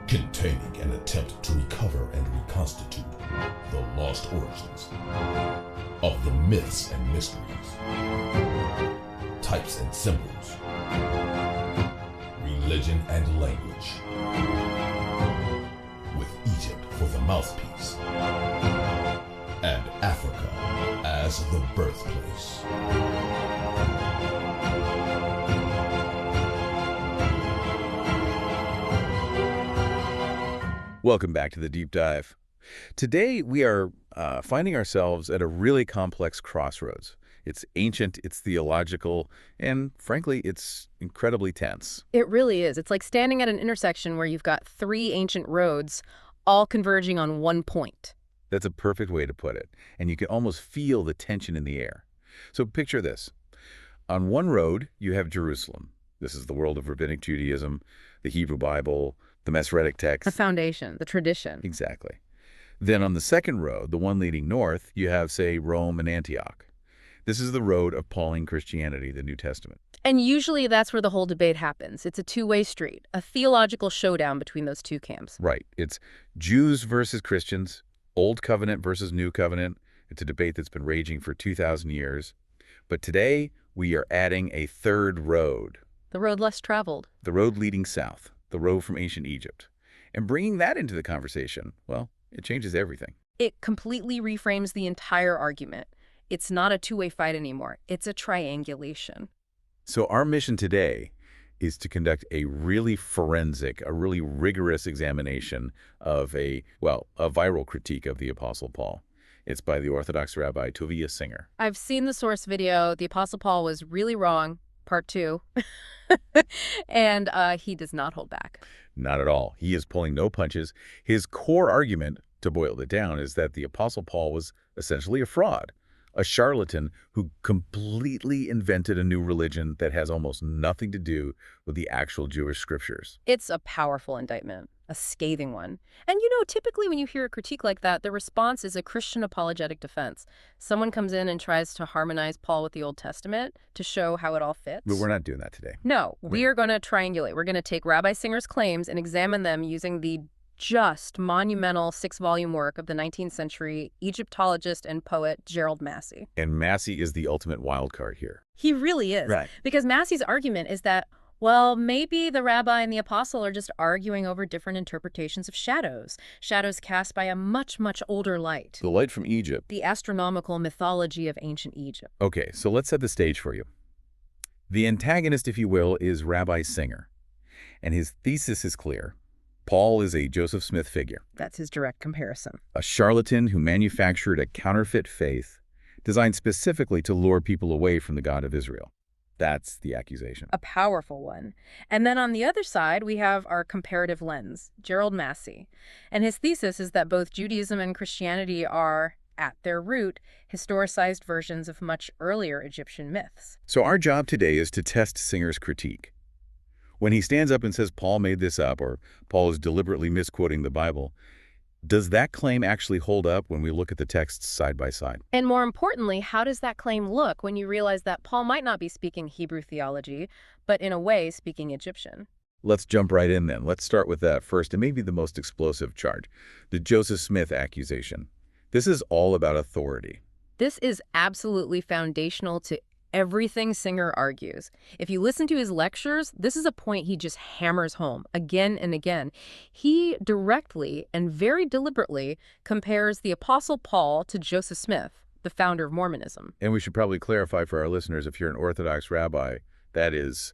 containing an attempt to recover and reconstitute the lost origins of the myths and mysteries, types and symbols, religion and language, with Egypt for the mouthpiece and Africa as the birthplace. Welcome back to the Deep Dive. Today we are finding ourselves at a really complex crossroads. It's ancient, it's theological, and frankly, it's incredibly tense. It really is. It's like standing at an intersection where you've got three ancient roads all converging on one point. That's a perfect way to put it, and you can almost feel the tension in the air. So picture this. On one road, you have Jerusalem. This is the world of Rabbinic Judaism, the Hebrew Bible, the Masoretic text. The foundation, the tradition. Exactly. Then on the second road, the one leading north, you have, say, Rome and Antioch. This is the road of Pauline Christianity, the New Testament. And usually that's where the whole debate happens. It's a two-way street, a theological showdown between those two camps. Right. It's Jews versus Christians, Old Covenant versus New Covenant. It's a debate that's been raging for 2,000 years. But today, we are adding a third road. The road less traveled. The road leading south, the road from ancient Egypt. And bringing that into the conversation, well, it changes everything. It completely reframes the entire argument. It's not a two-way fight anymore. It's a triangulation. So our mission today is to conduct a really forensic, a really rigorous examination of a viral critique of the Apostle Paul. It's by the Orthodox Rabbi Tovia Singer. I've seen the source video. The Apostle Paul was really wrong, part 2. And he does not hold back. Not at all. He is pulling no punches. His core argument, to boil it down, is that the Apostle Paul was essentially a fraud, a charlatan who completely invented a new religion that has almost nothing to do with the actual Jewish scriptures. It's a powerful indictment, a scathing one. And typically when you hear a critique like that, the response is a Christian apologetic defense. Someone comes in and tries to harmonize Paul with the Old Testament to show how it all fits. But we're not doing that today. No, we are going to triangulate. We're going to take Rabbi Singer's claims and examine them using the just monumental 6-volume work of the 19th century Egyptologist and poet Gerald Massey. And Massey is the ultimate wild card here. He really is. Right. Because Massey's argument is that, well, maybe the rabbi and the apostle are just arguing over different interpretations of shadows. Shadows cast by a much, much older light. The light from Egypt. The astronomical mythology of ancient Egypt. Okay, so let's set the stage for you. The antagonist, if you will, is Rabbi Singer. And his thesis is clear. Paul is a Joseph Smith figure. That's his direct comparison. A charlatan who manufactured a counterfeit faith designed specifically to lure people away from the God of Israel. That's the accusation. A powerful one. And then on the other side, we have our comparative lens, Gerald Massey. And his thesis is that both Judaism and Christianity are, at their root, historicized versions of much earlier Egyptian myths. So our job today is to test Singer's critique. When he stands up and says Paul made this up or Paul is deliberately misquoting the Bible, does that claim actually hold up when we look at the texts side by side? And more importantly, how does that claim look when you realize that Paul might not be speaking Hebrew theology, but in a way speaking Egyptian? Let's jump right in then. Let's start with that first and maybe the most explosive charge, the Joseph Smith accusation. This is all about authority. This is absolutely foundational to everything Singer argues. If you listen to his lectures, this is a point he just hammers home again and again. He directly and very deliberately compares the Apostle Paul to Joseph Smith, the founder of Mormonism. And we should probably clarify for our listeners, if you're an Orthodox rabbi, that is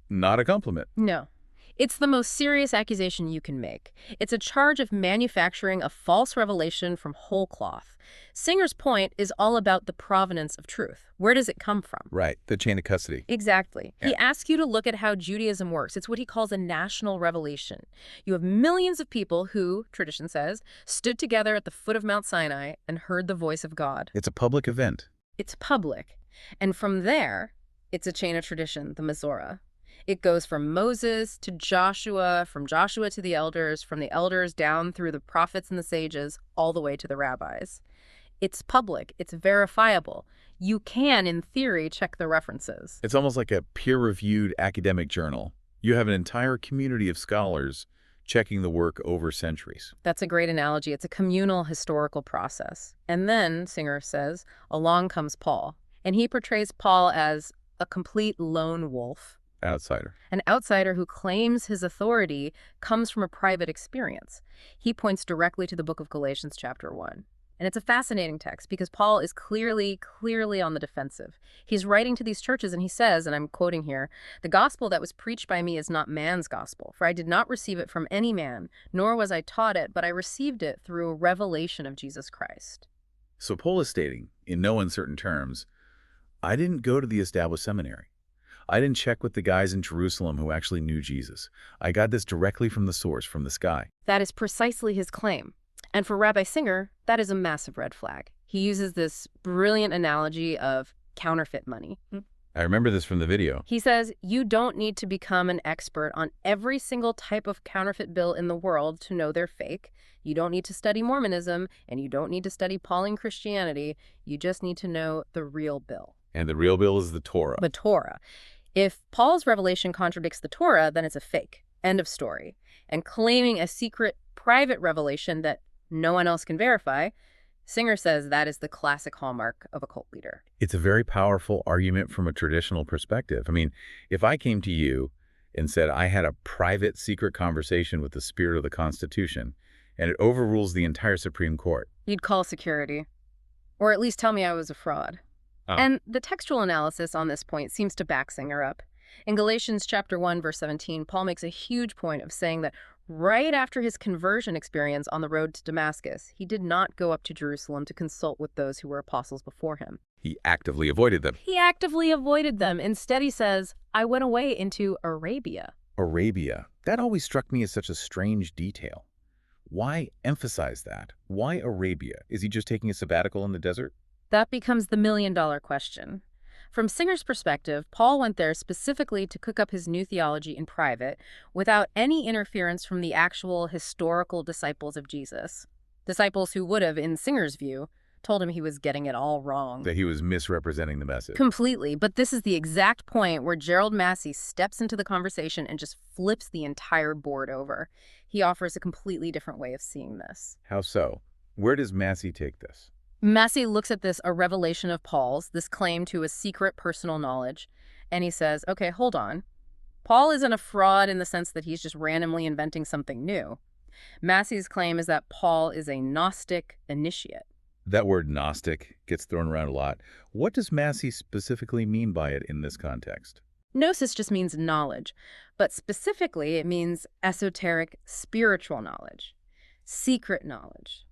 not a compliment. No. It's the most serious accusation you can make. It's a charge of manufacturing a false revelation from whole cloth. Singer's point is all about the provenance of truth. Where does it come from? Right, the chain of custody. Exactly. Yeah. He asks you to look at how Judaism works. It's what he calls a national revelation. You have millions of people who, tradition says, stood together at the foot of Mount Sinai and heard the voice of God. It's a public event. It's public. And from there, it's a chain of tradition, the Masorah. It goes from Moses to Joshua, from Joshua to the elders, from the elders down through the prophets and the sages, all the way to the rabbis. It's public. It's verifiable. You can, in theory, check the references. It's almost like a peer-reviewed academic journal. You have an entire community of scholars checking the work over centuries. That's a great analogy. It's a communal historical process. And then, Singer says, along comes Paul. And he portrays Paul as a complete lone wolf. Outsider. An outsider who claims his authority comes from a private experience. He points directly to the book of Galatians chapter 1. And it's a fascinating text because Paul is clearly on the defensive. He's writing to these churches and he says, and I'm quoting here, "The gospel that was preached by me is not man's gospel, for I did not receive it from any man, nor was I taught it, but I received it through a revelation of Jesus Christ." So Paul is stating, in no uncertain terms, I didn't go to the established seminary. I didn't check with the guys in Jerusalem who actually knew Jesus. I got this directly from the source, from the sky. That is precisely his claim. And for Rabbi Singer, that is a massive red flag. He uses this brilliant analogy of counterfeit money. I remember this from the video. He says, you don't need to become an expert on every single type of counterfeit bill in the world to know they're fake. You don't need to study Mormonism, and you don't need to study Pauline Christianity. You just need to know the real bill. And the real bill is the Torah. The Torah. If Paul's revelation contradicts the Torah, then it's a fake. End of story. And claiming a secret, private revelation that no one else can verify, Singer says that is the classic hallmark of a cult leader. It's a very powerful argument from a traditional perspective. I mean, if I came to you and said I had a private, secret conversation with the spirit of the Constitution, and it overrules the entire Supreme Court. You'd call security. Or at least tell me I was a fraud. Oh. And the textual analysis on this point seems to back Singer up. In Galatians chapter 1, verse 17, Paul makes a huge point of saying that right after his conversion experience on the road to Damascus, he did not go up to Jerusalem to consult with those who were apostles before him. He actively avoided them. He actively avoided them. Instead, he says, I went away into Arabia. Arabia. That always struck me as such a strange detail. Why emphasize that? Why Arabia? Is he just taking a sabbatical in the desert? That becomes the million-dollar question. From Singer's perspective, Paul went there specifically to cook up his new theology in private without any interference from the actual historical disciples of Jesus. Disciples who would have, in Singer's view, told him he was getting it all wrong. That he was misrepresenting the message. Completely. But this is the exact point where Gerald Massey steps into the conversation and just flips the entire board over. He offers a completely different way of seeing this. How so? Where does Massey take this? Massey looks at this, a revelation of Paul's, this claim to a secret personal knowledge, and he says, okay, hold on. Paul isn't a fraud in the sense that he's just randomly inventing something new. Massey's claim is that Paul is a Gnostic initiate. That word Gnostic gets thrown around a lot. What does Massey specifically mean by it in this context? Gnosis just means knowledge, but specifically it means esoteric spiritual knowledge, secret knowledge.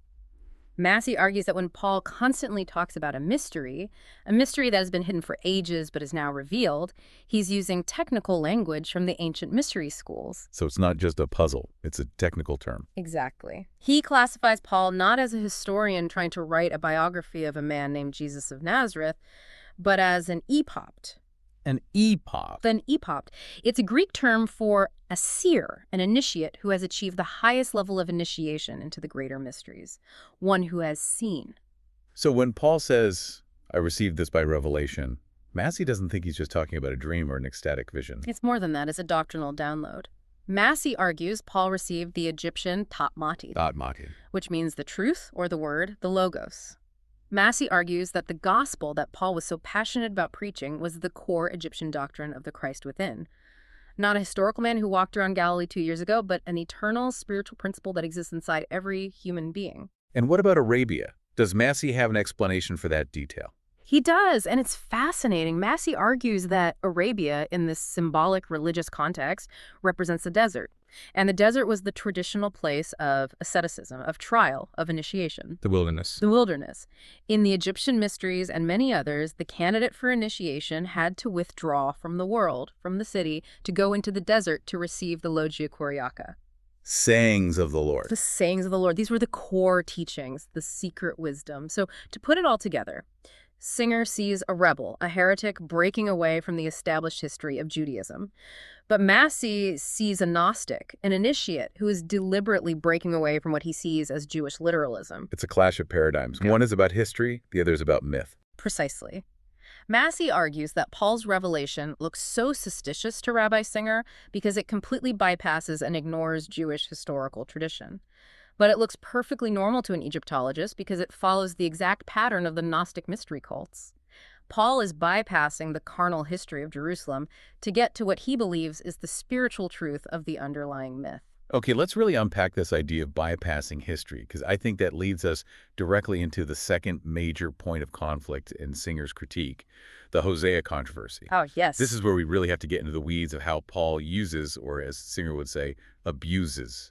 Massey argues that when Paul constantly talks about a mystery that has been hidden for ages but is now revealed, he's using technical language from the ancient mystery schools. So it's not just a puzzle, it's a technical term. Exactly. He classifies Paul not as a historian trying to write a biography of a man named Jesus of Nazareth, but as an epopt. An epopt? An epopt. It's a Greek term for a seer, an initiate who has achieved the highest level of initiation into the greater mysteries, one who has seen. So when Paul says, I received this by revelation, Massey doesn't think he's just talking about a dream or an ecstatic vision. It's more than that. It's a doctrinal download. Massey argues Paul received the Egyptian tatmati, which means the truth or the word, the logos. Massey argues that the gospel that Paul was so passionate about preaching was the core Egyptian doctrine of the Christ within. Not a historical man who walked around Galilee 2 years ago, but an eternal spiritual principle that exists inside every human being. And what about Arabia? Does Massey have an explanation for that detail? He does, and it's fascinating. Massey argues that Arabia, in this symbolic religious context, represents the desert. And the desert was the traditional place of asceticism, of trial, of initiation. The wilderness. The wilderness. In the Egyptian mysteries and many others, the candidate for initiation had to withdraw from the world, from the city, to go into the desert to receive the Logia Kyriaka. Sayings of the Lord. The sayings of the Lord. These were the core teachings, the secret wisdom. So to put it all together, Singer sees a rebel, a heretic breaking away from the established history of Judaism. But Massey sees a Gnostic, an initiate, who is deliberately breaking away from what he sees as Jewish literalism. It's a clash of paradigms. One is about history, the other is about myth. Precisely. Massey argues that Paul's revelation looks so suspicious to Rabbi Singer because it completely bypasses and ignores Jewish historical tradition. But it looks perfectly normal to an Egyptologist because it follows the exact pattern of the Gnostic mystery cults. Paul is bypassing the carnal history of Jerusalem to get to what he believes is the spiritual truth of the underlying myth. Okay, let's really unpack this idea of bypassing history, because I think that leads us directly into the second major point of conflict in Singer's critique, the Hosea controversy. Oh, yes. This is where we really have to get into the weeds of how Paul uses, or as Singer would say, abuses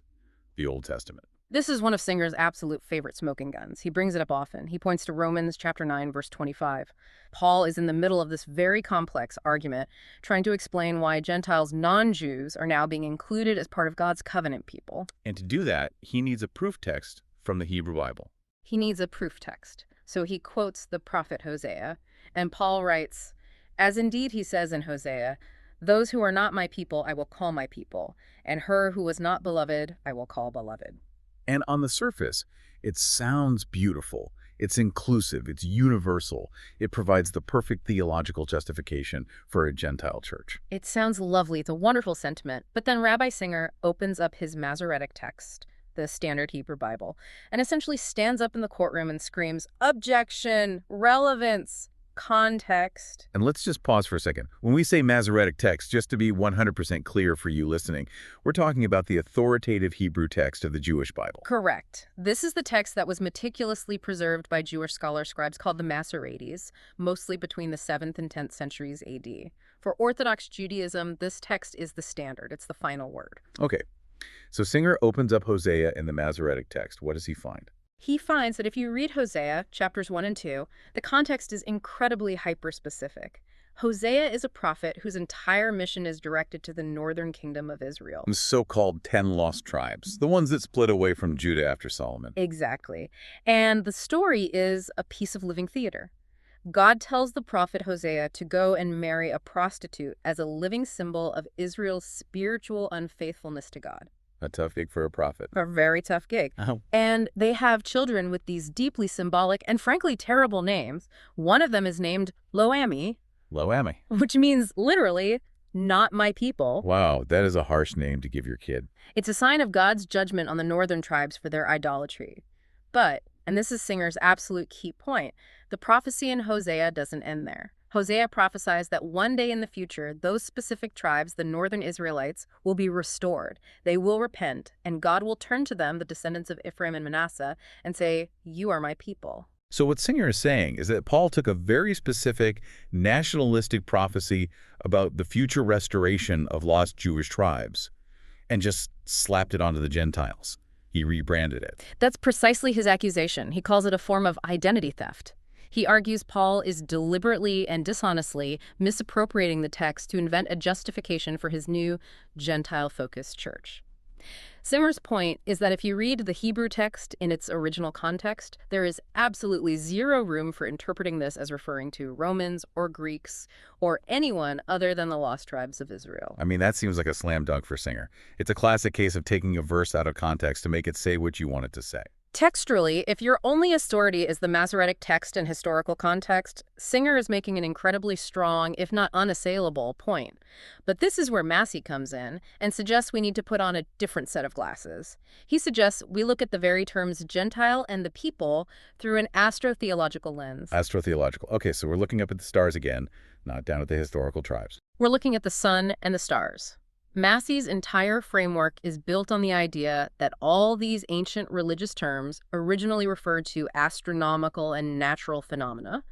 the Old Testament. This is one of Singer's absolute favorite smoking guns. He brings it up often. He points to Romans chapter 9, verse 25. Paul is in the middle of this very complex argument, trying to explain why Gentiles, non-Jews, are now being included as part of God's covenant people. And to do that, he needs a proof text from the Hebrew Bible. He needs a proof text. So he quotes the prophet Hosea, and Paul writes, "As indeed he says in Hosea, those who are not my people I will call my people, and her who was not beloved I will call beloved." And on the surface, it sounds beautiful. It's inclusive. It's universal. It provides the perfect theological justification for a Gentile church. It sounds lovely. It's a wonderful sentiment. But then Rabbi Singer opens up his Masoretic text, the standard Hebrew Bible, and essentially stands up in the courtroom and screams, "Objection! Relevance! Context!" And let's just pause for a second. When we say Masoretic text, just to be 100% clear for you listening, we're talking about the authoritative Hebrew text of the Jewish Bible. Correct. This is the text that was meticulously preserved by Jewish scholar scribes called the Masoretes, mostly between the 7th and 10th centuries AD. For Orthodox Judaism, this text is the standard. It's the final word. Okay, so Singer opens up Hosea in the Masoretic text. What does he find? He finds that if you read Hosea, chapters 1 and 2, the context is incredibly hyper-specific. Hosea is a prophet whose entire mission is directed to the northern kingdom of Israel. The so-called 10 lost tribes, the ones that split away from Judah after Solomon. Exactly. And the story is a piece of living theater. God tells the prophet Hosea to go and marry a prostitute as a living symbol of Israel's spiritual unfaithfulness to God. A tough gig for a prophet. A very tough gig. Oh. And they have children with these deeply symbolic and frankly terrible names. One of them is named Lo-Ami, Lo-Ami. which means literally, not my people. Wow, that is a harsh name to give your kid. It's a sign of God's judgment on the northern tribes for their idolatry. But, and this is Singer's absolute key point, the prophecy in Hosea doesn't end there. Hosea prophesies that one day in the future, those specific tribes, the northern Israelites, will be restored. They will repent, and God will turn to them, the descendants of Ephraim and Manasseh, and say, "You are my people." So what Singer is saying is that Paul took a very specific nationalistic prophecy about the future restoration of lost Jewish tribes and just slapped it onto the Gentiles. He rebranded it. That's precisely his accusation. He calls it a form of identity theft. He argues Paul is deliberately and dishonestly misappropriating the text to invent a justification for his new Gentile-focused church. Singer's point is that if you read the Hebrew text in its original context, there is absolutely zero room for interpreting this as referring to Romans or Greeks or anyone other than the lost tribes of Israel. I mean, that seems like a slam dunk for Singer. It's a classic case of taking a verse out of context to make it say what you want it to say. Textually, if your only authority is the Masoretic text and historical context, Singer is making an incredibly strong, if not unassailable, point. But this is where Massey comes in and suggests we need to put on a different set of glasses. He suggests we look at the very terms Gentile and the people through an astro-theological lens. Astro-theological. Okay, so we're looking up at the stars again, not down at the historical tribes. We're looking at the sun and the stars. Massey's entire framework is built on the idea that all these ancient religious terms originally referred to astronomical and natural phenomena.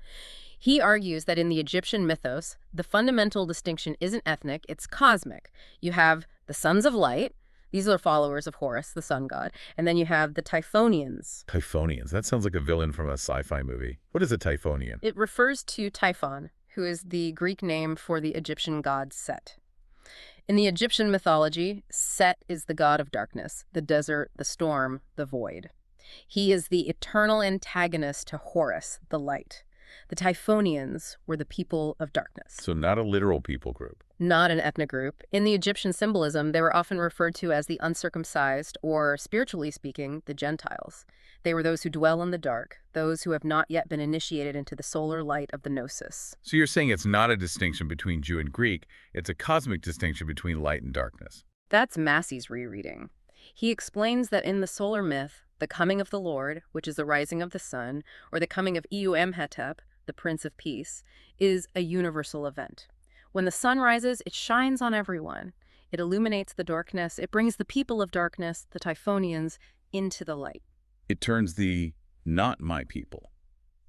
He argues that in the Egyptian mythos, the fundamental distinction isn't ethnic, it's cosmic. You have the sons of light. These are followers of Horus, the sun god. And then you have the Typhonians. Typhonians. That sounds like a villain from a sci-fi movie. What is a Typhonian? It refers to Typhon, who is the Greek name for the Egyptian god Set. In the Egyptian mythology, Set is the god of darkness, the desert, the storm, the void. He is the eternal antagonist to Horus, the light. The Typhonians were the people of darkness. So not a literal people group. Not an ethnic group. In the Egyptian symbolism, they were often referred to as the uncircumcised, or, spiritually speaking, the Gentiles. They were those who dwell in the dark, those who have not yet been initiated into the solar light of the Gnosis. So you're saying it's not a distinction between Jew and Greek, it's a cosmic distinction between light and darkness. That's Massey's rereading. He explains that in the solar myth, the coming of the Lord, which is the rising of the sun, or the coming of Emhetep, the Prince of Peace, is a universal event. When the sun rises, it shines on everyone. It illuminates the darkness. It brings the people of darkness, the Typhonians, into the light. It turns the not my people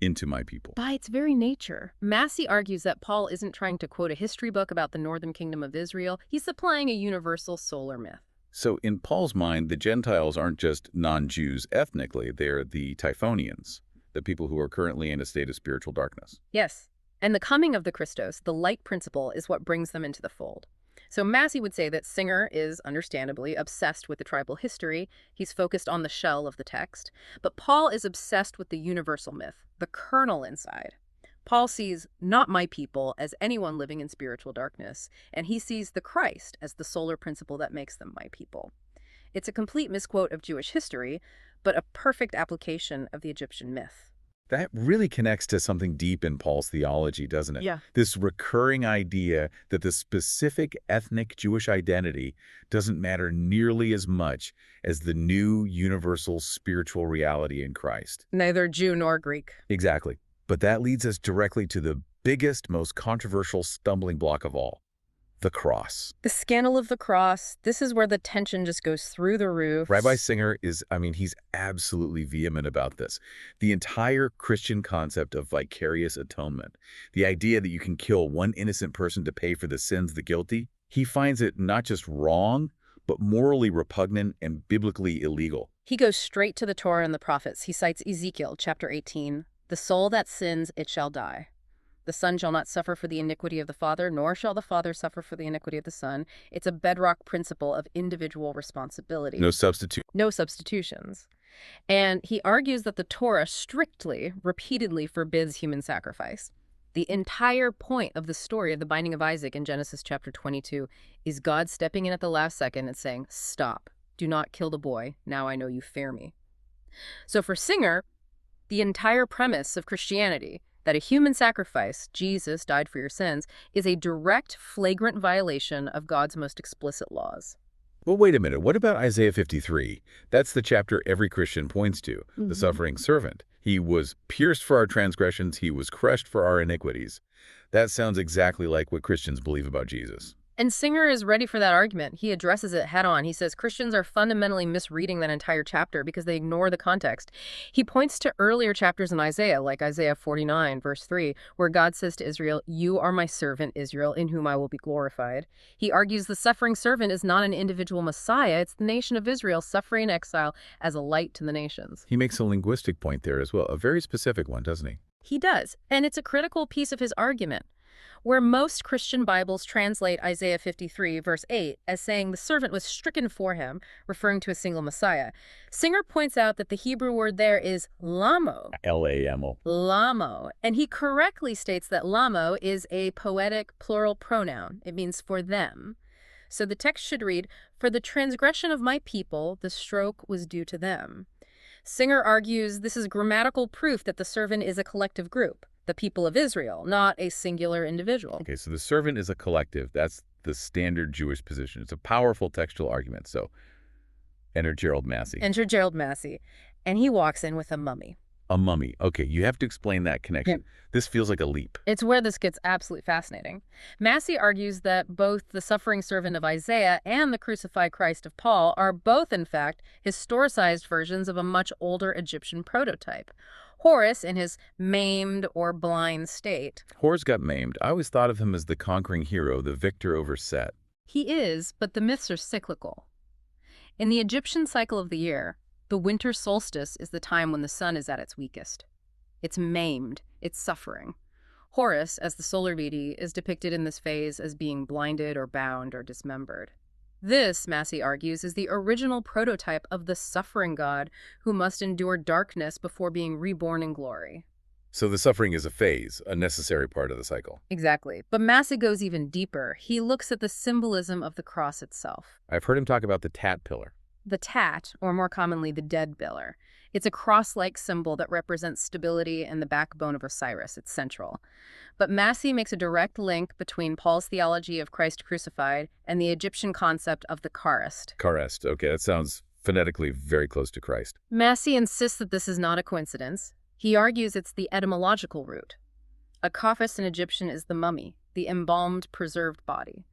into my people. By its very nature, Massey argues that Paul isn't trying to quote a history book about the northern kingdom of Israel. He's supplying a universal solar myth. So in Paul's mind, the Gentiles aren't just non-Jews ethnically, they're the Typhonians, the people who are currently in a state of spiritual darkness. Yes, and the coming of the Christos, the light principle, is what brings them into the fold. So Massey would say that Singer is, understandably, obsessed with the tribal history. He's focused on the shell of the text. But Paul is obsessed with the universal myth, the kernel inside. Paul sees not my people as anyone living in spiritual darkness, and he sees the Christ as the solar principle that makes them my people. It's a complete misquote of Jewish history, but a perfect application of the Egyptian myth. That really connects to something deep in Paul's theology, doesn't it? Yeah. This recurring idea that the specific ethnic Jewish identity doesn't matter nearly as much as the new universal spiritual reality in Christ. Neither Jew nor Greek. Exactly. But that leads us directly to the biggest, most controversial stumbling block of all, the cross. The scandal of the cross, this is where the tension just goes through the roof. Rabbi Singer is, he's absolutely vehement about this. The entire Christian concept of vicarious atonement, the idea that you can kill one innocent person to pay for the sins of the guilty, he finds it not just wrong, but morally repugnant and biblically illegal. He goes straight to the Torah and the prophets. He cites Ezekiel chapter 18, "The soul that sins, it shall die. The son shall not suffer for the iniquity of the father, nor shall the father suffer for the iniquity of the son." It's a bedrock principle of individual responsibility. No substitute. No substitutions. And he argues that the Torah strictly, repeatedly forbids human sacrifice. The entire point of the story of the binding of Isaac in Genesis chapter 22 is God stepping in at the last second and saying, "Stop, do not kill the boy, now I know you fear me." So for Singer, the entire premise of Christianity, that a human sacrifice, Jesus died for your sins, is a direct, flagrant violation of God's most explicit laws. Well, wait a minute. What about Isaiah 53? That's the chapter every Christian points to, the suffering servant. He was pierced for our transgressions. He was crushed for our iniquities. That sounds exactly like what Christians believe about Jesus. And Singer is ready for that argument. He addresses it head on. He says Christians are fundamentally misreading that entire chapter because they ignore the context. He points to earlier chapters in Isaiah, like Isaiah 49, verse 3, where God says to Israel, "You are my servant, Israel, in whom I will be glorified." He argues the suffering servant is not an individual Messiah. It's the nation of Israel suffering in exile as a light to the nations. He makes a linguistic point there as well, a very specific one, doesn't he? He does, and it's a critical piece of his argument. Where most Christian Bibles translate Isaiah 53, verse 8, as saying the servant was stricken for him, referring to a single Messiah, Singer points out that the Hebrew word there is lamo. L-A-M-O. Lamo. And he correctly states that lamo is a poetic plural pronoun. It means for them. So the text should read, "For the transgression of my people, the stroke was due to them." Singer argues this is grammatical proof that the servant is a collective group, the people of Israel, not a singular individual. Okay, so the servant is a collective. That's the standard Jewish position. It's a powerful textual argument. So enter Gerald Massey. Enter Gerald Massey, and he walks in with a mummy. A mummy. Okay, you have to explain that connection. This feels like a leap. It's where this gets absolutely fascinating. Massey argues that both the suffering servant of Isaiah and the crucified Christ of Paul are both, in fact, historicized versions of a much older Egyptian prototype. Horus, in his maimed or blind state. Horus got maimed. I always thought of him as the conquering hero, the victor over Set. He is, but the myths are cyclical. In the Egyptian cycle of the year, the winter solstice is the time when the sun is at its weakest. It's maimed, it's suffering. Horus, as the solar deity, is depicted in this phase as being blinded or bound or dismembered. This, Massey argues, is the original prototype of the suffering god who must endure darkness before being reborn in glory. So the suffering is a phase, a necessary part of the cycle. Exactly. But Massey goes even deeper. He looks at the symbolism of the cross itself. I've heard him talk about the tat pillar. The tat, or more commonly the dead pillar. It's a cross-like symbol that represents stability and the backbone of Osiris. It's central. But Massey makes a direct link between Paul's theology of Christ crucified and the Egyptian concept of the Karast. Karast, okay, that sounds phonetically very close to Christ. Massey insists that this is not a coincidence. He argues it's the etymological root. A kaphos in Egyptian is the mummy, the embalmed, preserved body.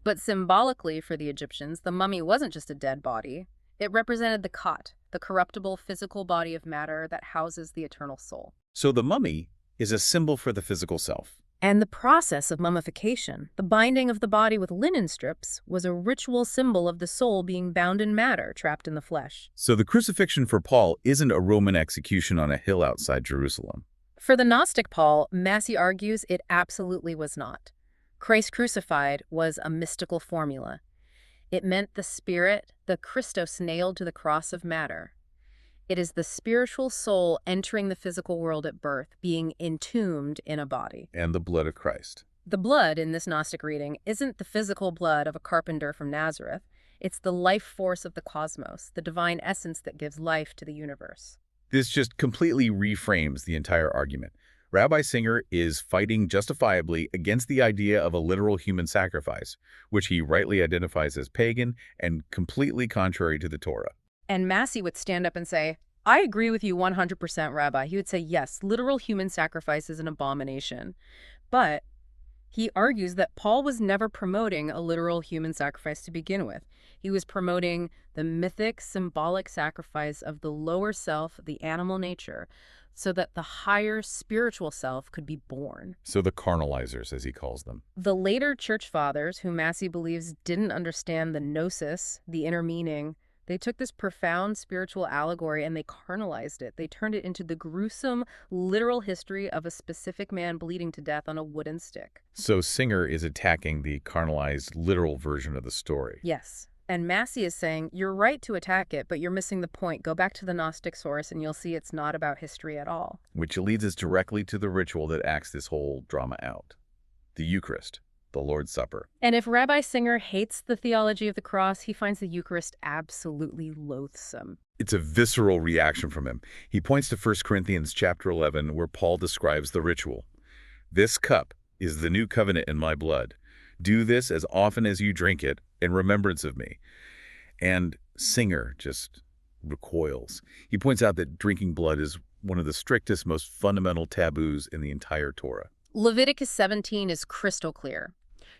But symbolically for the Egyptians, the mummy wasn't just a dead body. It represented the khat, the corruptible physical body of matter that houses the eternal soul. So the mummy is a symbol for the physical self. And the process of mummification, the binding of the body with linen strips, was a ritual symbol of the soul being bound in matter, trapped in the flesh. So the crucifixion for Paul isn't a Roman execution on a hill outside Jerusalem. For the Gnostic Paul, Massey argues it absolutely was not. Christ crucified was a mystical formula. It meant the spirit, the Christos nailed to the cross of matter. It is the spiritual soul entering the physical world at birth, being entombed in a body. And the blood of Christ. The blood in this Gnostic reading isn't the physical blood of a carpenter from Nazareth. It's the life force of the cosmos, the divine essence that gives life to the universe. This just completely reframes the entire argument. Rabbi Singer is fighting justifiably against the idea of a literal human sacrifice, which he rightly identifies as pagan and completely contrary to the Torah. And Massey would stand up and say, I agree with you 100%, Rabbi. He would say, yes, literal human sacrifice is an abomination. But he argues that Paul was never promoting a literal human sacrifice to begin with. He was promoting the mythic, symbolic sacrifice of the lower self, the animal nature, so that the higher spiritual self could be born. So the carnalizers, as he calls them. The later church fathers, who Massey believes didn't understand the gnosis, the inner meaning, they took this profound spiritual allegory and they carnalized it. They turned it into the gruesome, literal history of a specific man bleeding to death on a wooden stick. So Singer is attacking the carnalized, literal version of the story. Yes. And Massey is saying, you're right to attack it, but you're missing the point. Go back to the Gnostic source and you'll see it's not about history at all. Which leads us directly to the ritual that acts this whole drama out. The Eucharist. The Lord's Supper. And if Rabbi Singer hates the theology of the cross, he finds the Eucharist absolutely loathsome. It's a visceral reaction from him. He points to 1 Corinthians chapter 11, where Paul describes the ritual. This cup is the new covenant in my blood. Do this as often as you drink it in remembrance of me. And Singer just recoils. He points out that drinking blood is one of the strictest, most fundamental taboos in the entire Torah. Leviticus 17 is crystal clear.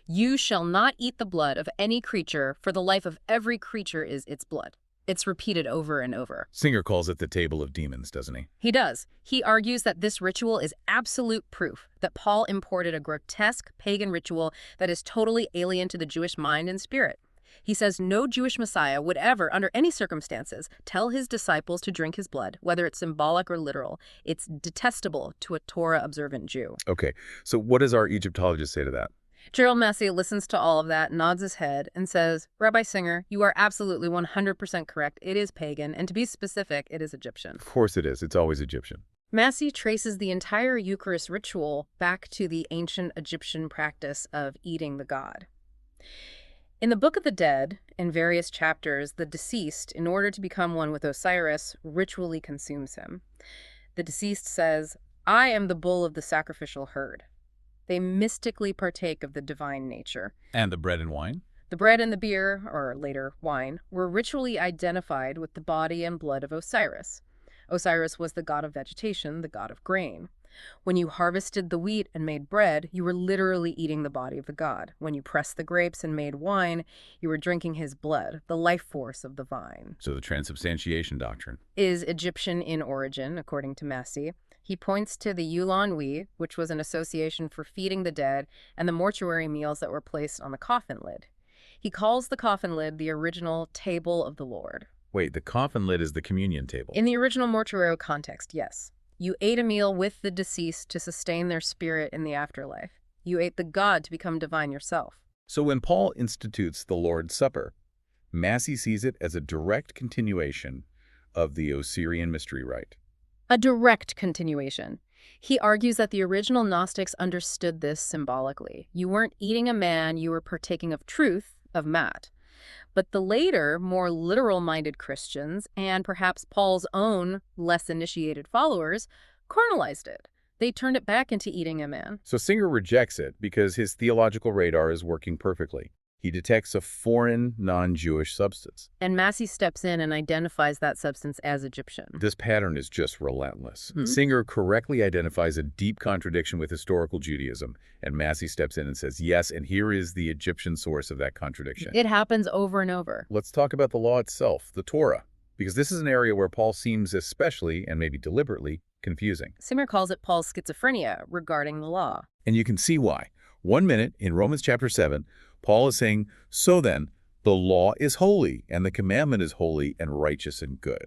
You shall not eat the blood of any creature, for the life of every creature is its blood. It's repeated over and over. Singer calls it the table of demons, doesn't he? He does. He argues that this ritual is absolute proof that Paul imported a grotesque pagan ritual that is totally alien to the Jewish mind and spirit. He says no Jewish Messiah would ever, under any circumstances, tell his disciples to drink his blood, whether it's symbolic or literal. It's detestable to a Torah-observant Jew. Okay, so what does our Egyptologist say to that? Gerald Massey listens to all of that, nods his head, and says, Rabbi Singer, you are absolutely 100% correct. It is pagan, and to be specific, it is Egyptian. Of course it is. It's always Egyptian. Massey traces the entire Eucharist ritual back to the ancient Egyptian practice of eating the god. In the Book of the Dead, in various chapters, the deceased, in order to become one with Osiris, ritually consumes him. The deceased says, I am the bull of the sacrificial herd. They mystically partake of the divine nature. And the bread and wine? The bread and the beer, or later wine, were ritually identified with the body and blood of Osiris. Osiris was the god of vegetation, the god of grain. When you harvested the wheat and made bread, you were literally eating the body of the god. When you pressed the grapes and made wine, you were drinking his blood, the life force of the vine. So the transubstantiation doctrine is Egyptian in origin, according to Massey. He points to the Yulon Wheat, which was an association for feeding the dead, and the mortuary meals that were placed on the coffin lid. He calls the coffin lid the original table of the Lord. Wait, the coffin lid is the communion table? In the original mortuary context, yes. You ate a meal with the deceased to sustain their spirit in the afterlife. You ate the god to become divine yourself. So when Paul institutes the Lord's Supper, Massey sees it as a direct continuation of the Osirian mystery rite. A direct continuation. He argues that the original Gnostics understood this symbolically. You weren't eating a man, you were partaking of truth, of mat. But the later, more literal-minded Christians, and perhaps Paul's own less initiated followers, carnalized it. They turned it back into eating a man. So Singer rejects it because his theological radar is working perfectly. He detects a foreign, non-Jewish substance. And Massey steps in and identifies that substance as Egyptian. This pattern is just relentless. Singer correctly identifies a deep contradiction with historical Judaism, and Massey steps in and says, yes, and here is the Egyptian source of that contradiction. It happens over and over. Let's talk about the law itself, the Torah, because this is an area where Paul seems especially, and maybe deliberately, confusing. Singer calls it Paul's schizophrenia regarding the law. And you can see why. 1 minute in Romans chapter 7, Paul is saying, so then, the law is holy, and the commandment is holy and righteous and good.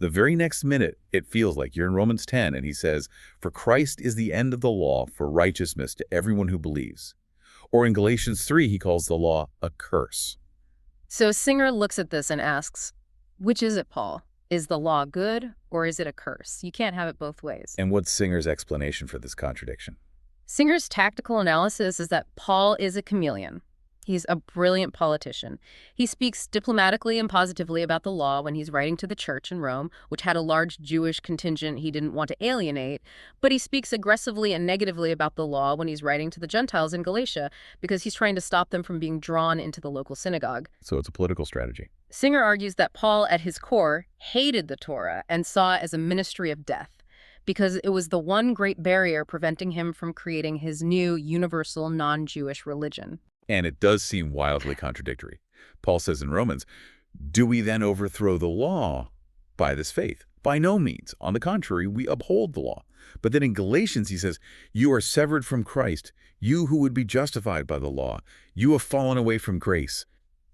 The very next minute, it feels like you're in Romans 10, and he says, for Christ is the end of the law for righteousness to everyone who believes. Or in Galatians 3, he calls the law a curse. So Singer looks at this and asks, which is it, Paul? Is the law good, or is it a curse? You can't have it both ways. And what's Singer's explanation for this contradiction? Singer's tactical analysis is that Paul is a chameleon. He's a brilliant politician. He speaks diplomatically and positively about the law when he's writing to the church in Rome, which had a large Jewish contingent he didn't want to alienate, but he speaks aggressively and negatively about the law when he's writing to the Gentiles in Galatia because he's trying to stop them from being drawn into the local synagogue. So it's a political strategy. Singer argues that Paul, at his core, hated the Torah and saw it as a ministry of death, because it was the one great barrier preventing him from creating his new universal non-Jewish religion. And it does seem wildly contradictory. Paul says in Romans, do we then overthrow the law by this faith? By no means. On the contrary, we uphold the law. But then in Galatians, he says, you are severed from Christ, you who would be justified by the law. You have fallen away from grace.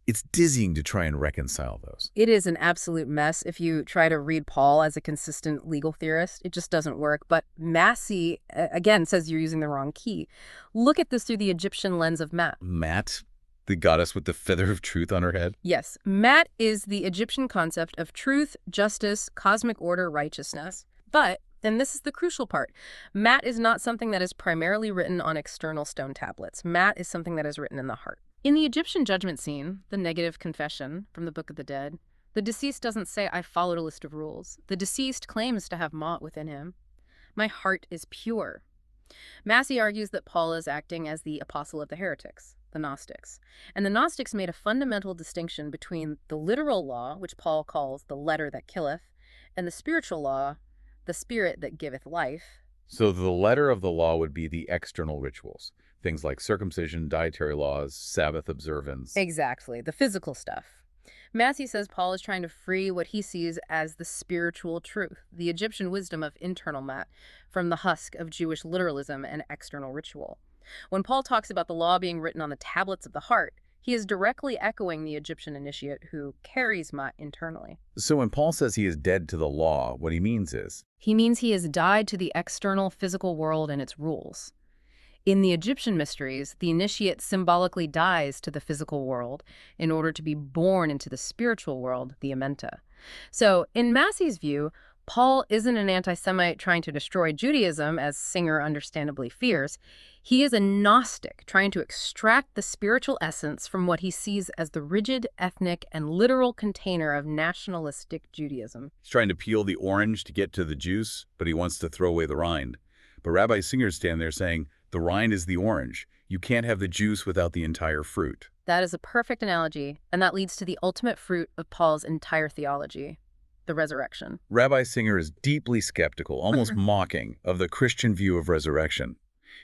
It's dizzying to try and reconcile those. It is an absolute mess if you try to read Paul as a consistent legal theorist. It just doesn't work. But Massey, again, says you're using the wrong key. Look at this through the Egyptian lens of Mat. Mat, the goddess with the feather of truth on her head? Yes. Mat is the Egyptian concept of truth, justice, cosmic order, righteousness. But, and this is the crucial part, Mat is not something that is primarily written on external stone tablets. Mat is something that is written in the heart. In the Egyptian judgment scene, the negative confession from the Book of the Dead, the deceased doesn't say, I followed a list of rules. The deceased claims to have Ma'at within him. My heart is pure. Massey argues that Paul is acting as the apostle of the heretics, the Gnostics. And the Gnostics made a fundamental distinction between the literal law, which Paul calls the letter that killeth, and the spiritual law, the spirit that giveth life. So the letter of the law would be the external rituals. Things like circumcision, dietary laws, Sabbath observance. Exactly, the physical stuff. Massey says Paul is trying to free what he sees as the spiritual truth, the Egyptian wisdom of internal Mat, from the husk of Jewish literalism and external ritual. When Paul talks about the law being written on the tablets of the heart, he is directly echoing the Egyptian initiate who carries Mat internally. So when Paul says he is dead to the law, what he means is? He means he has died to the external physical world and its rules. In the Egyptian mysteries, the initiate symbolically dies to the physical world in order to be born into the spiritual world, the Amenta. So, in Massey's view, Paul isn't an anti-Semite trying to destroy Judaism, as Singer understandably fears. He is a Gnostic trying to extract the spiritual essence from what he sees as the rigid, ethnic, and literal container of nationalistic Judaism. He's trying to peel the orange to get to the juice, but he wants to throw away the rind. But Rabbi Singer stands there saying, the rind is the orange. You can't have the juice without the entire fruit. That is a perfect analogy, and that leads to the ultimate fruit of Paul's entire theology, the resurrection. Rabbi Singer is deeply skeptical, almost mocking, of the Christian view of resurrection.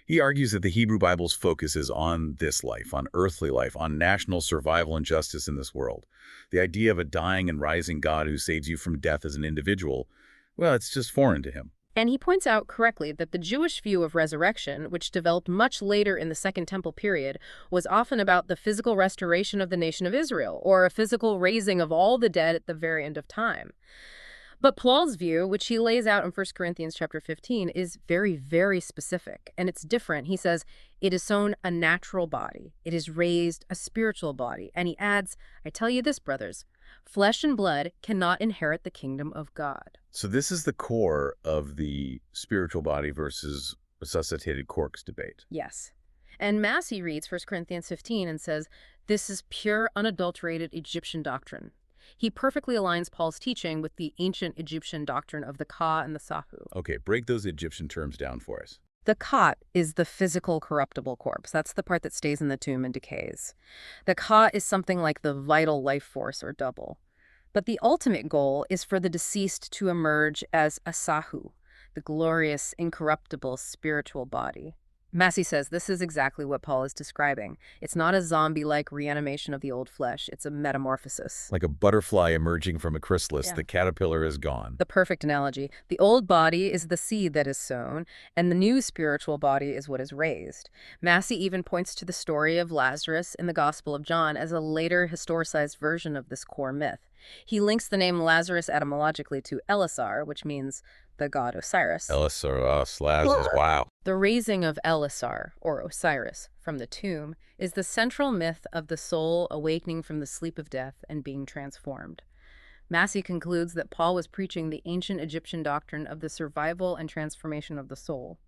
He argues that the Hebrew Bible's focus is on this life, on earthly life, on national survival and justice in this world. The idea of a dying and rising God who saves you from death as an individual, well, it's just foreign to him. And he points out correctly that the Jewish view of resurrection, which developed much later in the Second Temple period, was often about the physical restoration of the nation of Israel, or a physical raising of all the dead at the very end of time. But Paul's view, which he lays out in 1 Corinthians chapter 15, is very, very specific, and it's different. He says, it is sown a natural body. It is raised a spiritual body. And he adds, I tell you this, brothers, flesh and blood cannot inherit the kingdom of God. So this is the core of the spiritual body versus resuscitated corpse debate. Yes. And Massey reads 1 Corinthians 15 and says, this is pure, unadulterated Egyptian doctrine. He perfectly aligns Paul's teaching with the ancient Egyptian doctrine of the Ka and the Sahu. Okay, break those Egyptian terms down for us. The Ka is the physical corruptible corpse. That's the part that stays in the tomb and decays. The Ka is something like the vital life force or double. But the ultimate goal is for the deceased to emerge as a Sahu, the glorious, incorruptible spiritual body. Massey says this is exactly what Paul is describing. It's not a zombie-like reanimation of the old flesh. It's a metamorphosis. Like a butterfly emerging from a chrysalis, Yeah. the caterpillar is gone. The perfect analogy. The old body is the seed that is sown, and the new spiritual body is what is raised. Massey even points to the story of Lazarus in the Gospel of John as a later historicized version of this core myth. He links the name Lazarus etymologically to Elisar, which means the god Osiris. Lazarus, wow. The raising of Elisar, or Osiris, from the tomb is the central myth of the soul awakening from the sleep of death and being transformed. Massey concludes that Paul was preaching the ancient Egyptian doctrine of the survival and transformation of the soul.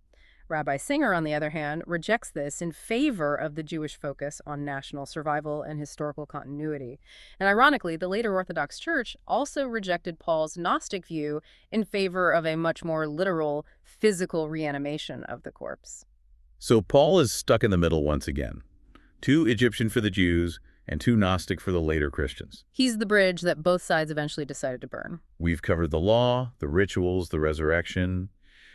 Rabbi Singer, on the other hand, rejects this in favor of the Jewish focus on national survival and historical continuity. And ironically, the later Orthodox Church also rejected Paul's Gnostic view in favor of a much more literal, physical reanimation of the corpse. So Paul is stuck in the middle once again. Too Egyptian for the Jews and too Gnostic for the later Christians. He's the bridge that both sides eventually decided to burn. We've covered the law, the rituals, the resurrection,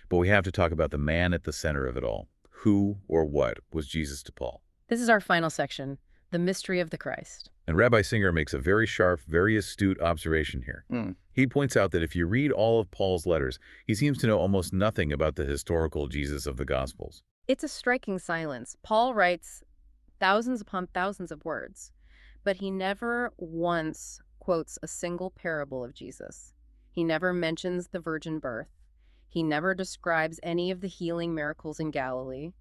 but we have to talk about the man at the center of it all. Who or what was Jesus to Paul? This is our final section, the mystery of the Christ. And Rabbi Singer makes a very sharp, very astute observation here. He points out that if you read all of Paul's letters, he seems to know almost nothing about the historical Jesus of the Gospels. It's a striking silence. Paul writes thousands upon thousands of words, but he never once quotes a single parable of Jesus. He never mentions the virgin birth. He never describes any of the healing miracles in Galilee.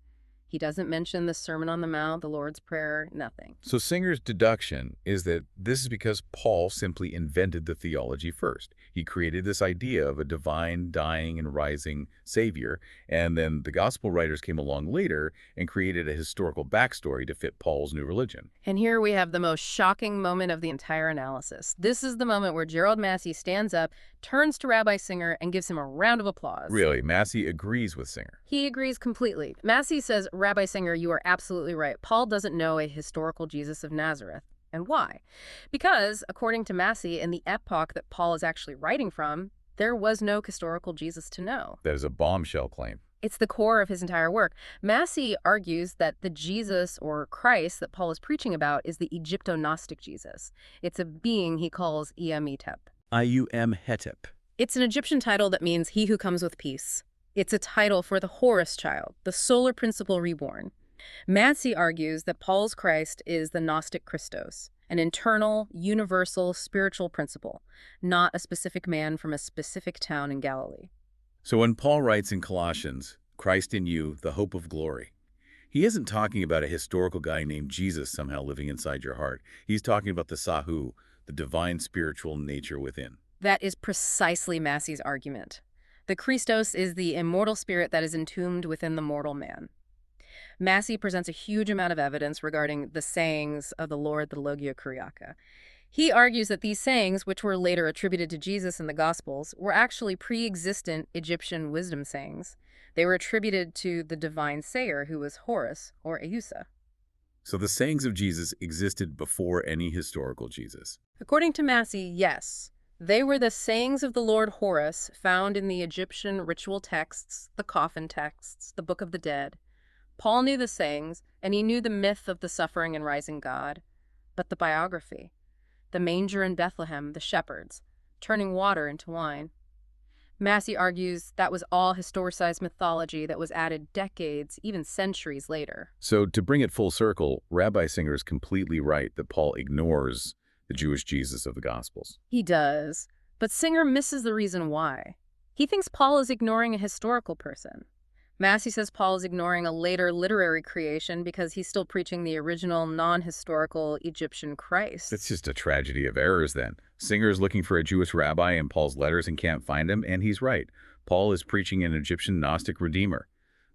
He doesn't mention the Sermon on the Mount, the Lord's Prayer, nothing. So Singer's deduction is that this is because Paul simply invented the theology first. He created this idea of a divine, dying, and rising Savior, and then the Gospel writers came along later and created a historical backstory to fit Paul's new religion. And here we have the most shocking moment of the entire analysis. This is the moment where Gerald Massey stands up, turns to Rabbi Singer, and gives him a round of applause. Really, Massey agrees with Singer. He agrees completely. Massey says, Rabbi Singer, you are absolutely right. Paul doesn't know a historical Jesus of Nazareth. And why? Because, according to Massey, in the epoch that Paul is actually writing from, there was no historical Jesus to know. That is a bombshell claim. It's the core of his entire work. Massey argues that the Jesus, or Christ, that Paul is preaching about is the Egypto-Gnostic Jesus. It's a being he calls Iametep. Ium-hetep. It's an Egyptian title that means he who comes with peace. It's a title for the Horus child, the solar principle reborn. Massey argues that Paul's Christ is the Gnostic Christos, an internal, universal, spiritual principle, not a specific man from a specific town in Galilee. So when Paul writes in Colossians, Christ in you, the hope of glory, he isn't talking about a historical guy named Jesus somehow living inside your heart. He's talking about the Sahu, the divine spiritual nature within. That is precisely Massey's argument. The Christos is the immortal spirit that is entombed within the mortal man. Massey presents a huge amount of evidence regarding the sayings of the Lord, the Logia Kyriaka. He argues that these sayings, which were later attributed to Jesus in the Gospels, were actually pre-existent Egyptian wisdom sayings. They were attributed to the divine sayer, who was Horus, or Eusa. So the sayings of Jesus existed before any historical Jesus. According to Massey, yes. They were the sayings of the Lord Horus found in the Egyptian ritual texts, the coffin texts, the Book of the Dead. Paul knew the sayings, and he knew the myth of the suffering and rising God. But the biography, the manger in Bethlehem, the shepherds, turning water into wine. Massey argues that was all historicized mythology that was added decades, even centuries later. So to bring it full circle, Rabbi Singer is completely right that Paul ignores the Jewish Jesus of the Gospels. He does, but Singer misses the reason why. He thinks Paul is ignoring a historical person. Massey says Paul is ignoring a later literary creation because he's still preaching the original non-historical Egyptian Christ. It's just a tragedy of errors then. Singer is looking for a Jewish rabbi in Paul's letters and can't find him, and he's right. Paul is preaching an Egyptian Gnostic redeemer.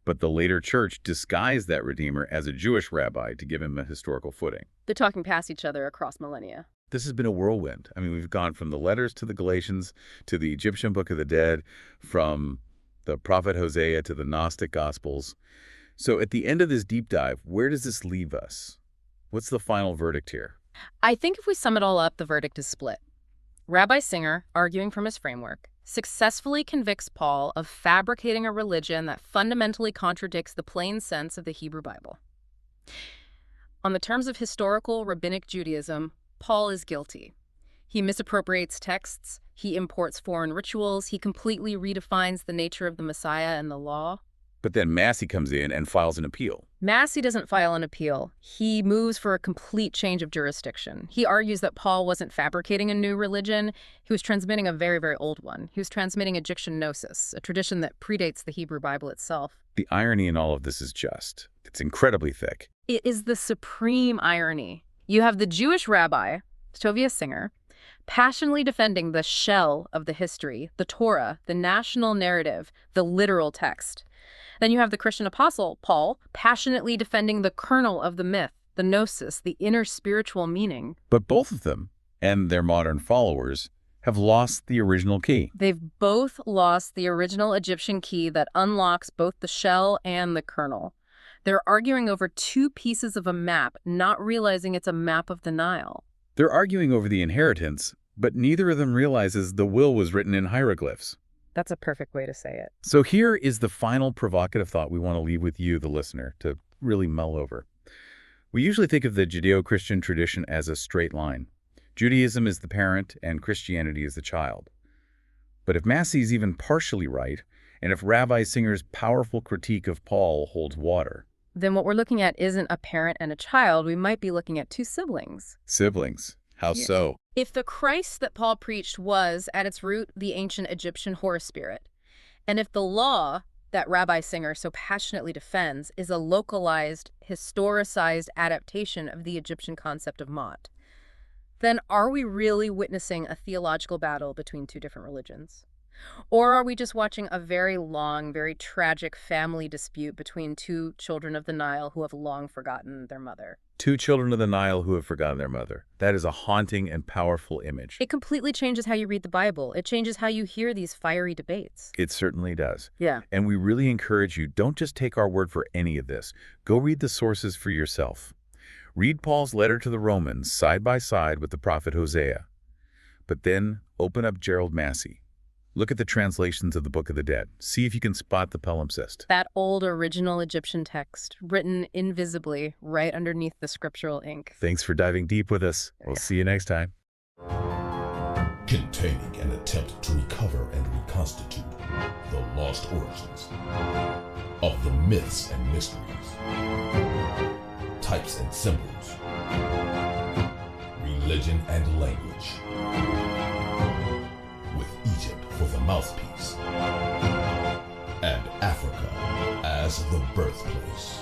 But the later church disguised that redeemer as a Jewish rabbi to give him a historical footing. They're talking past each other across millennia. This has been a whirlwind. I mean, we've gone from the letters to the Galatians to the Egyptian Book of the Dead, from the prophet Hosea to the Gnostic Gospels. So at the end of this deep dive, where does this leave us? What's the final verdict here? I think if we sum it all up, the verdict is split. Rabbi Singer, arguing from his framework, successfully convicts Paul of fabricating a religion that fundamentally contradicts the plain sense of the Hebrew Bible. On the terms of historical rabbinic Judaism, Paul is guilty. He misappropriates texts, he imports foreign rituals, he completely redefines the nature of the Messiah and the law. But then Massey comes in and files an appeal. Massey doesn't file an appeal. He moves for a complete change of jurisdiction. He argues that Paul wasn't fabricating a new religion. He was transmitting a very, very old one. He was transmitting Egyptian Gnosis, a tradition that predates the Hebrew Bible itself. The irony in all of this is it's incredibly thick. It is the supreme irony. You have the Jewish rabbi, Tovia Singer, passionately defending the shell of the history, the Torah, the national narrative, the literal text. Then you have the Christian apostle, Paul, passionately defending the kernel of the myth, the gnosis, the inner spiritual meaning. But both of them, and their modern followers, have lost the original key. They've both lost the original Egyptian key that unlocks both the shell and the kernel. They're arguing over two pieces of a map, not realizing it's a map of the Nile. They're arguing over the inheritance, but neither of them realizes the will was written in hieroglyphs. That's a perfect way to say it. So here is the final provocative thought we want to leave with you, the listener, to really mull over. We usually think of the Judeo-Christian tradition as a straight line. Judaism is the parent and Christianity is the child. But if Massey's even partially right, and if Rabbi Singer's powerful critique of Paul holds water, then what we're looking at isn't a parent and a child. We might be looking at two siblings. Siblings. How so? If the Christ that Paul preached was, at its root, the ancient Egyptian horror spirit, and if the law that Rabbi Singer so passionately defends is a localized, historicized adaptation of the Egyptian concept of Mot, then are we really witnessing a theological battle between two different religions? Or are we just watching a very long, very tragic family dispute between two children of the Nile who have long forgotten their mother? Two children of the Nile who have forgotten their mother. That is a haunting and powerful image. It completely changes how you read the Bible. It changes how you hear these fiery debates. It certainly does. Yeah. And we really encourage you, don't just take our word for any of this. Go read the sources for yourself. Read Paul's letter to the Romans side by side with the prophet Hosea. But then open up Gerald Massey. Look at the translations of the Book of the Dead. See if you can spot the palimpsest. That old original Egyptian text, written invisibly right underneath the scriptural ink. Thanks for diving deep with us. We'll see you next time. Containing an attempt to recover and reconstitute the lost origins of the myths and mysteries, types and symbols, religion and language, with Egypt for the mouthpiece, and Africa as the birthplace.